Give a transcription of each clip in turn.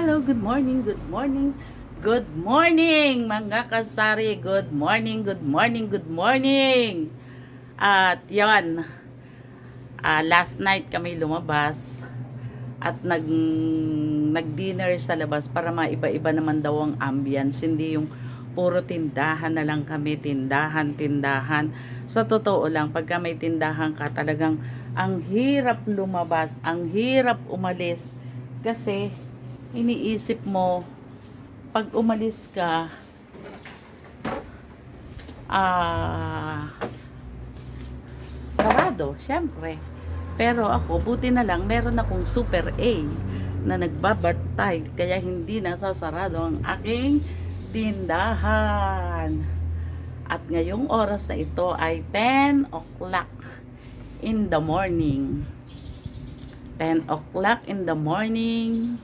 Hello, good morning, good morning, good morning mga kasari, good morning, good morning, good morning. At yon, last night kami lumabas at nag-dinner sa labas para maiba-iba naman daw ang ambience, hindi yung puro tindahan na lang kami, tindahan. Sa totoo lang, pagka may tindahan ka, talagang ang hirap lumabas, ang hirap umalis kasi iniisip mo pag umalis ka, sarado, syempre. Pero ako, buti na lang, meron akong Super A na nagbabantay, kaya hindi nasasarado ang aking tindahan. At ngayong oras na ito ay 10 o'clock in the morning. 10 o'clock in the morning.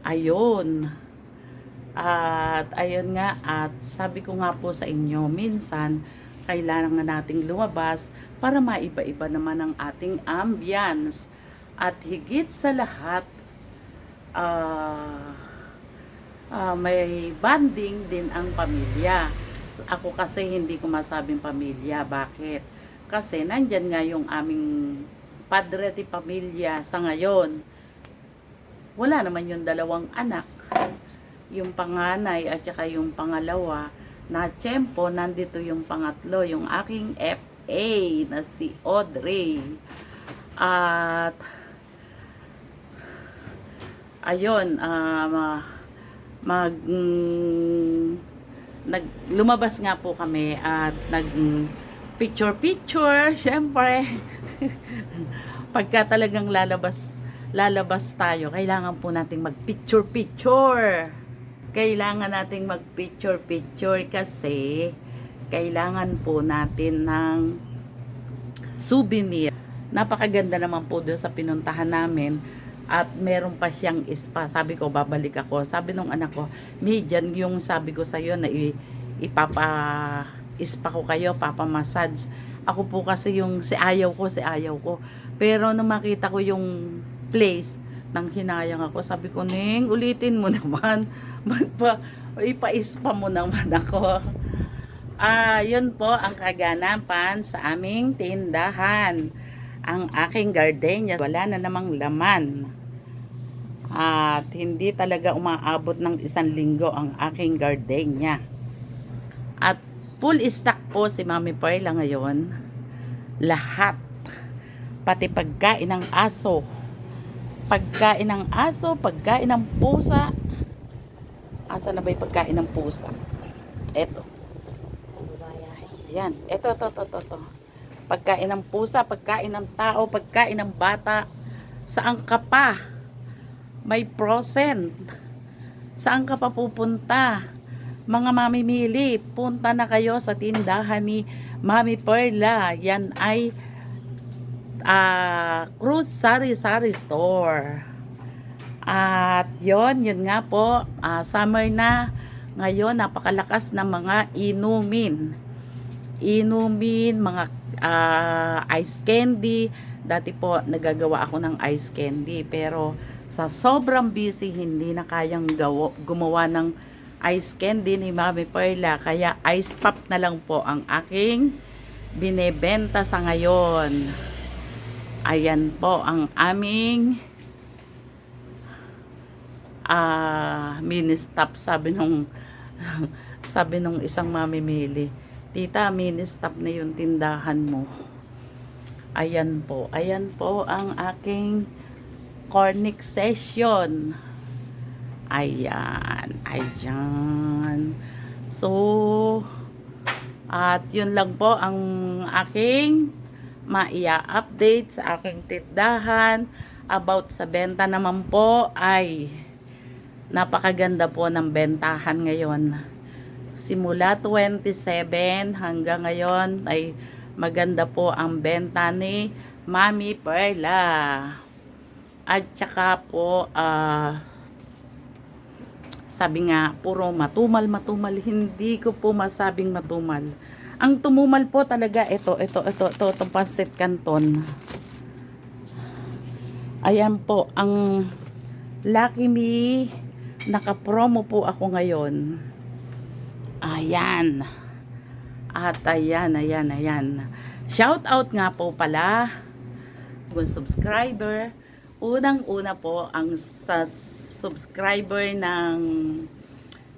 Ayun. At ayun nga, at sabi ko nga po sa inyo, minsan kailangan nating lumabas para maiba-iba naman ang ating ambience. At higit sa lahat, may bonding din ang pamilya. Ako kasi hindi ko masabing pamilya. Bakit? Kasi nandyan nga yung aming padre di pamilya sa ngayon. Wala naman yung dalawang anak. Yung panganay at saka yung pangalawa na tiyempo, nandito yung pangatlo, yung aking FA na si Audrey. At ayun, lumabas nga po kami at picture syempre. Pagka talagang lalabas tayo, kailangan po nating mag-picture. Kailangan nating mag-picture kasi kailangan po natin ng souvenir. Napakaganda naman po doon sa pinuntahan namin at meron pa siyang spa. Sabi ko, babalik ako. Sabi nung anak ko, dyan yung sabi ko sa'yo na ipapa-spa ko kayo, papa-massage. Ako po kasi yung si ayaw ko. Pero nung makita ko yung place, nang hinayang ako, sabi ko, Ning, ulitin mo naman. Ipa-spa mo naman ako. Yun po ang kaganapan sa aming tindahan. Ang aking gardenia, wala na namang laman. At hindi talaga umaabot ng 1 linggo ang aking gardenia. At full stock po si Mami Perla ngayon. Lahat. Pati pagkain ng aso. Pagkain ng pusa. Asa na ba yung pagkain ng pusa? Eto. Yan. Ito. Pagkain ng pusa, pagkain ng tao, pagkain ng bata. Saan ka pa? May frozen. Saan ka pa pupunta? Mga mamimili, punta na kayo sa tindahan ni Mami Perla. Yan ay Cruz Sari-Sari Store. At yun nga po, summer na ngayon, napakalakas ng mga inumin, mga ice candy. Dati po nagagawa ako ng ice candy, pero sa sobrang busy hindi na kayang gumawa ng ice candy ni Mami Perla, kaya ice pop na lang po ang aking binebenta sa ngayon. Ayan po ang aming mini stop, sabi nung isang mamimili. Tita, mini stop na yung tindahan mo. Ayan po ang aking cornic session. Ayan. So, at yun lang po ang aking maia-update sa aking tindahan. About sa benta naman po ay napakaganda po ng bentahan ngayon. Simula 27 hanggang ngayon ay maganda po ang benta ni Mami Perla. At saka po sabi nga, puro matumal. Hindi ko po masabing matumal. Ang tumumal po talaga, itong pancit canton. Ayan po, ang Lucky Me, naka-promo po ako ngayon. Ayan. At ayan. Shout out nga po pala sa subscriber. Unang-una po ang sa subscriber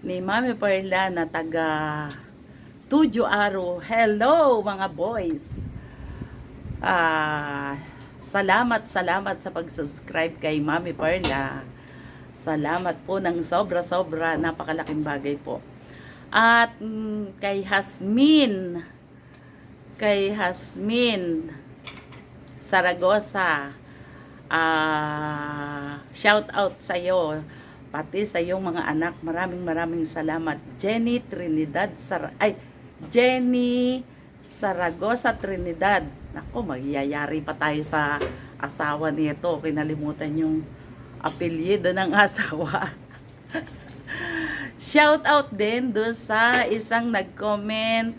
ni Mami Perla na taga Tujo Aro. Hello mga boys. Salamat sa pag-subscribe kay Mami Perla. Salamat po ng sobra-sobra, napakalaking bagay po. At kay Hasmin Saragosa, shout out sa iyo, pati sa iyong mga anak. Maraming salamat. Jenny Saragosa Trinidad. Nako, magyayari pa tayo sa asawa nito. Kinalimutan yung apelyido ng asawa. Shout out din do sa isang nag-comment.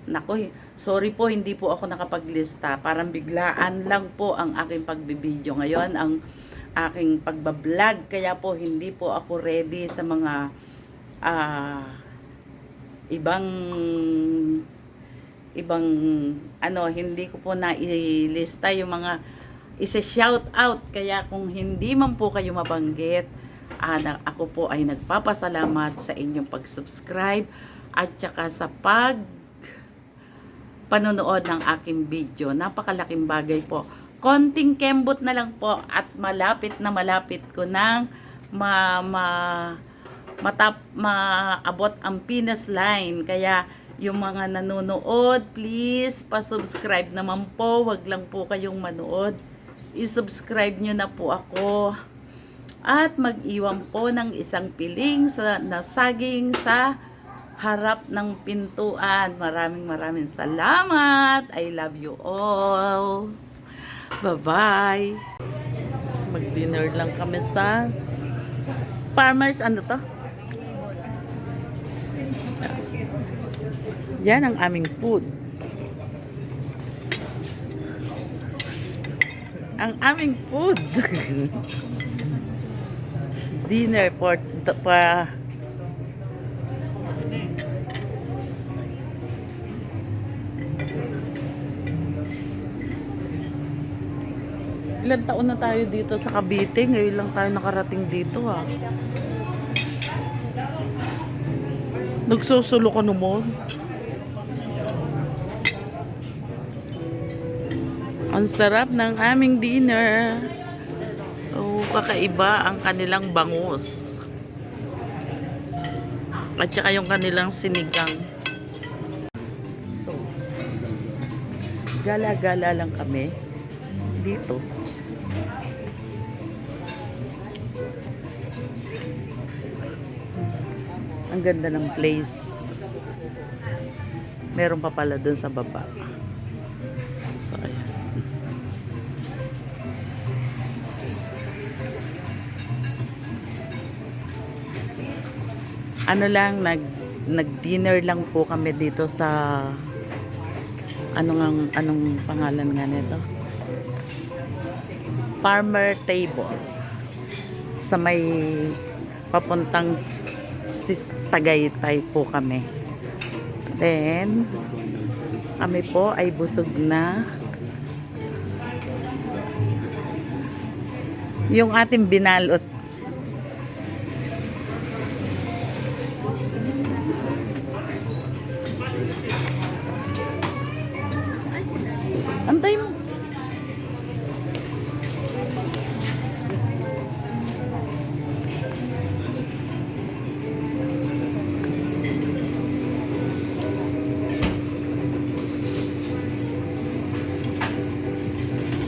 Nako, sorry po, hindi po ako nakapaglista. Parang biglaan lang po ang aking pagbibideo ngayon, ang aking pagbablog. Kaya po hindi po ako ready sa mga ibang hindi ko po na-ilista yung mga isa-shout out. Kaya kung hindi man po kayo mabanggit, ako po ay nagpapasalamat sa inyong pag-subscribe at saka sa panonood ng aking video. Napakalaking bagay po. Konting kembot na lang po at malapit ko nang maabot ang Pinas line. Kaya yung mga nanonood, please pa-subscribe naman po. Wag lang po kayong manood. I-subscribe nyo na po ako. At mag-iwan po ng isang piling na saging sa harap ng pintuan. Maraming salamat. I love you all. Bye-bye. Mag-dinner lang kami sa Farmers, Yan ang aming food. Ang aming food. Dinner ilan taon na tayo dito sa Cavite, ngayon lang tayo nakarating dito Nagsusulo ko naman. Ang sarap ng aming dinner. Kakaiba ang kanilang bangus. At saka yung kanilang sinigang. So, gala-gala lang kami dito. Ang ganda ng place. Meron pa pala dun sa baba. So, ayan. Nag-dinner lang po kami dito sa anong pangalan nga nito? Farmer Table. Sa may papuntang Tagaytay po kami. Then kami po ay busog na. Yung ating binalot. Antay mo.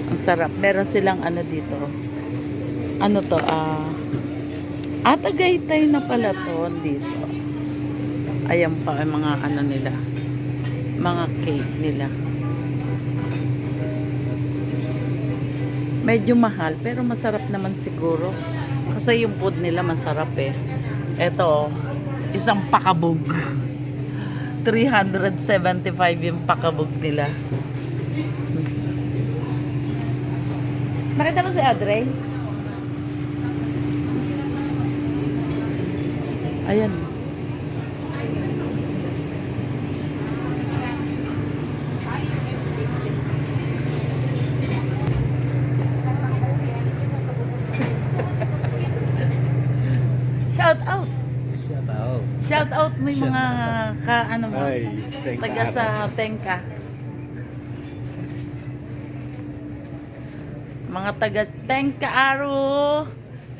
Ang sarap. Meron silang dito. Tagaytay na pala to dito. Ayan pa ang mga nila. Mga cake nila. Medyo mahal pero masarap naman siguro kasi yung food nila masarap Ito, isang pakabog. 375 yung pakabog nila. Nakita mo si Audrey? Ayan. Shout out. Shout out. Shout out mo yung mga ano mo. Ay, thank Taga God. sa Tengka. Mga taga Tengka Aro.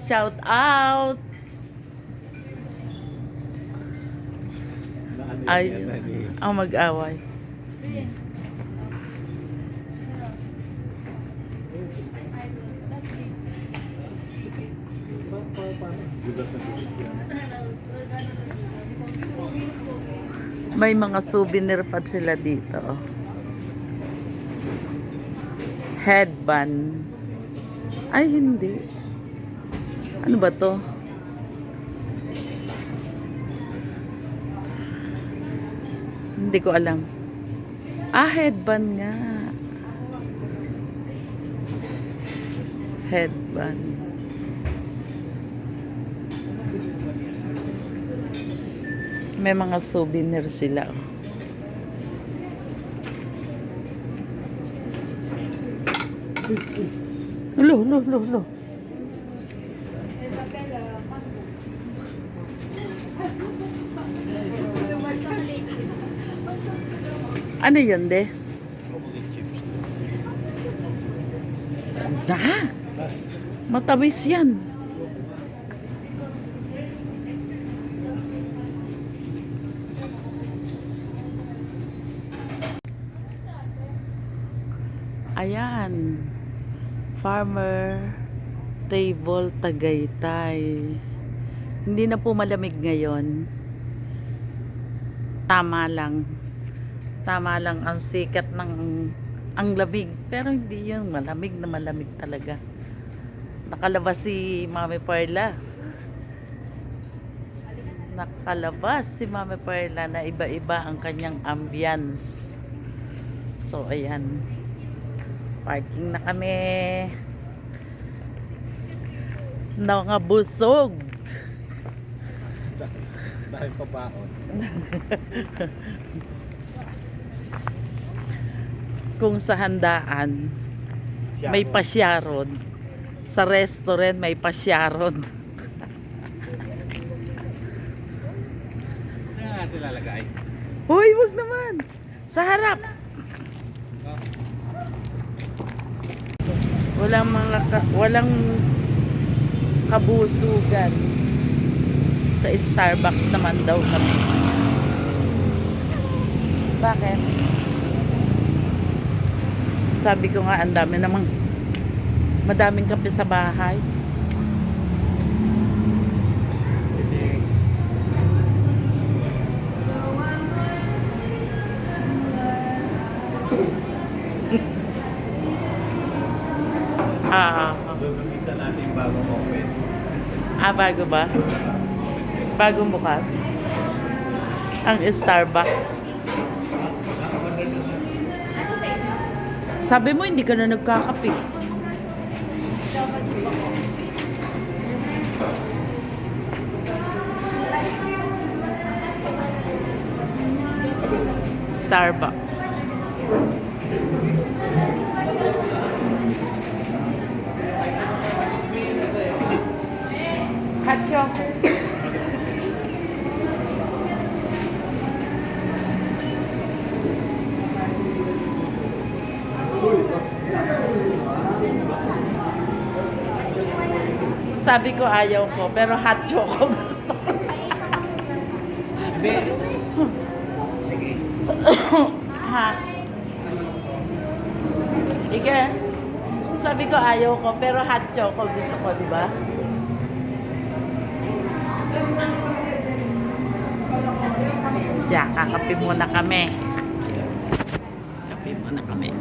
Shout out. Ay, ang mag-away. May mga souvenir pa sila dito. Headband. Ay, hindi. Ano ba to? Hindi ko alam. Ah, headband nga. Headband. May mga souvenir sila. Lo, lo, lo, lo. Ano yun, de? Na! Matamis yan. Ayan. Farmer Table Tagaytay. Hindi na po malamig ngayon. Tama lang. Tama lang ang sikat ng ang lamig. Pero hindi yun malamig na malamig talaga. Nakalabas si Mami Perla. Nakalabas si Mami Perla na iba-iba ang kanyang ambience. So, ayan. Parking na kami. Nakabusog. Dahil pa baon. Kung sa handaan, may pasyaron. Sa restaurant, may pasyaron. Ano natin lalagay? Hoy, wag naman. Sa harap. Walang kabusugan. Sa Starbucks naman daw kami. Bakit? Sabi ko nga, ang dami namang madaming kape sa bahay. Doon isa natin bagong open. Bago ba? Bagong bukas. Ang Starbucks. Sabi mo, hindi ka na nagkakape. Starbucks. Hot chocolate. Sabi ko ayaw ko, pero hot choco gusto ko. Sige. Ha? Ika, sabi ko ayaw ko, pero hot choco gusto ko, di ba? Siya, kakape muna kami. Kape muna kami.